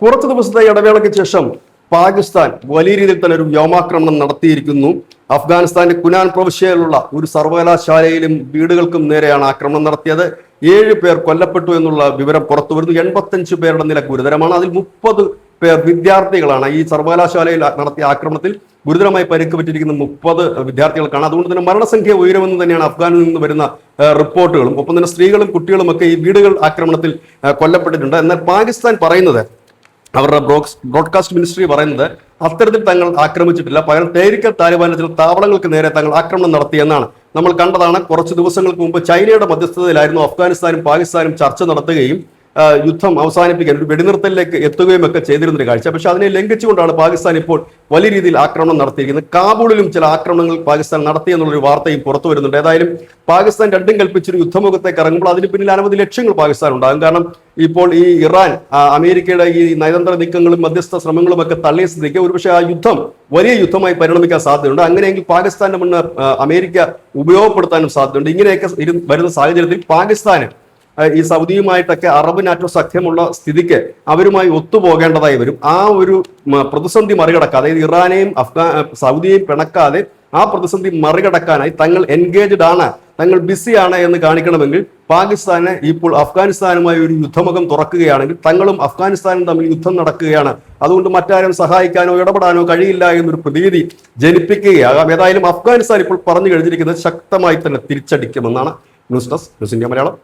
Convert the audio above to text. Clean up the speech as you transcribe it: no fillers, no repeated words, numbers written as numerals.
കുറച്ചു ദിവസത്തെ ഇടവേളയ്ക്ക് ശേഷം പാകിസ്ഥാൻ വലിയ രീതിയിൽ തന്നെ ഒരു വ്യോമാക്രമണം നടത്തിയിരിക്കുന്നു. അഫ്ഗാനിസ്ഥാന്റെ കുനാൻ പ്രവിശ്യയിലുള്ള ഒരു സർവകലാശാലയിലും വീടുകൾക്കും നേരെയാണ് ആക്രമണം നടത്തിയത്. 7 പേർ കൊല്ലപ്പെട്ടു എന്നുള്ള വിവരം പുറത്തു വരുന്നു. 85 പേരുടെ നില ഗുരുതരമാണ്. അതിൽ 30 പേർ വിദ്യാർത്ഥികളാണ്. ഈ സർവകലാശാലയിൽ നടത്തിയ ആക്രമണത്തിൽ ഗുരുതരമായി പരിക്ക് പറ്റിയിരിക്കുന്ന 30 വിദ്യാർത്ഥികൾക്കാണ്. അതുകൊണ്ട് തന്നെ മരണസംഖ്യ ഉയരുമെന്ന് തന്നെയാണ് അഫ്ഗാനിൽ നിന്ന് വരുന്ന റിപ്പോർട്ടുകളും. ഒപ്പം തന്നെ സ്ത്രീകളും കുട്ടികളും ഒക്കെ ഈ വീടുകൾ ആക്രമണത്തിൽ കൊല്ലപ്പെട്ടിട്ടുണ്ട്. എന്നാൽ പാകിസ്ഥാൻ പറയുന്നത്, അവരുടെ ബ്രോഡ്കാസ്റ്റ് മിനിസ്ട്രി പറയുന്നത് അത്തരത്തിൽ തങ്ങൾ ആക്രമിച്ചിട്ടില്ല, പകരം തെഹ്രീക്ക് താലിബാന്റെ ചില താവളങ്ങൾക്ക് നേരെ തങ്ങൾ ആക്രമണം നടത്തിയെന്നാണ്. നമ്മൾ കണ്ടതാണ്. കുറച്ച് ദിവസങ്ങൾക്ക് മുമ്പ് ചൈനയുടെ മധ്യസ്ഥതയിലായിരുന്നു അഫ്ഗാനിസ്ഥാനും പാകിസ്ഥാനും ചർച്ച നടത്തുകയും യുദ്ധം അവസാനിപ്പിക്കാൻ ഒരു വെടിനിർത്തലിലേക്ക് എത്തുകയും ഒക്കെ ചെയ്തിരുന്നൊരു കാഴ്ച. പക്ഷെ അതിനെ ലംഘിച്ചുകൊണ്ടാണ് പാകിസ്ഥാൻ ഇപ്പോൾ വലിയ രീതിയിൽ ആക്രമണം നടത്തിയിരിക്കുന്നത്. കാബൂളിലും ചില ആക്രമണങ്ങൾ പാകിസ്ഥാൻ നടത്തിയെന്നുള്ളൊരു വാർത്തയും പുറത്തു വരുന്നുണ്ട്. ഏതായാലും പാകിസ്ഥാൻ രണ്ടും കൽപ്പിച്ചൊരു യുദ്ധമുഖത്തേക്ക് ഇറങ്ങുമ്പോൾ അതിന് പിന്നിൽ അനവധി ലക്ഷ്യങ്ങൾ പാകിസ്ഥാൻ ഉണ്ടാകും. കാരണം ഇപ്പോൾ ഈ ഇറാൻ അമേരിക്കയുടെ ഈ നയതന്ത്ര നീക്കങ്ങളും മധ്യസ്ഥ ശ്രമങ്ങളും ഒക്കെ തള്ളിയ സ്ഥിതിക്ക് ഒരുപക്ഷെ ആ യുദ്ധം വലിയ യുദ്ധമായി പരിണമിക്കാൻ സാധ്യതയുണ്ട്. അങ്ങനെയെങ്കിൽ പാകിസ്ഥാന്റെ മണ്ണ് അമേരിക്ക ഉപയോഗപ്പെടുത്താനും സാധ്യതയുണ്ട്. ഇങ്ങനെയൊക്കെ വരുന്ന സാഹചര്യത്തിൽ പാകിസ്ഥാന് ഈ സൗദിയുമായിട്ടൊക്കെ അറബ് നാറ്റോ സഖ്യമുള്ള സ്ഥിതിക്ക് അവരുമായി ഒത്തുപോകേണ്ടതായി വരും. ആ ഒരു പ്രതിസന്ധി മറികടക്കാതെ, അതായത് ഇറാനെയും സൗദിയെയും പിണക്കാതെ ആ പ്രതിസന്ധി മറികടക്കാനായി തങ്ങൾ എൻഗേജ്ഡ് ആണ്, തങ്ങൾ ബിസിയാണ് എന്ന് കാണിക്കണമെങ്കിൽ പാകിസ്ഥാന് ഇപ്പോൾ അഫ്ഗാനിസ്ഥാനുമായി ഒരു യുദ്ധമുഖം തുറക്കുകയാണെങ്കിൽ തങ്ങളും അഫ്ഗാനിസ്ഥാനും തമ്മിൽ യുദ്ധം നടക്കുകയാണ്, അതുകൊണ്ട് മറ്റാരും സഹായിക്കാനോ ഇടപെടാനോ കഴിയില്ല എന്നൊരു പ്രതീതി ജനിപ്പിക്കുകയാകാം. ഏതായാലും അഫ്ഗാനിസ്ഥാൻ ഇപ്പോൾ പറഞ്ഞു കഴിഞ്ഞിരിക്കുന്നത് ശക്തമായി തന്നെ തിരിച്ചടിക്കുമെന്നാണ്. News desk news India Malayalam.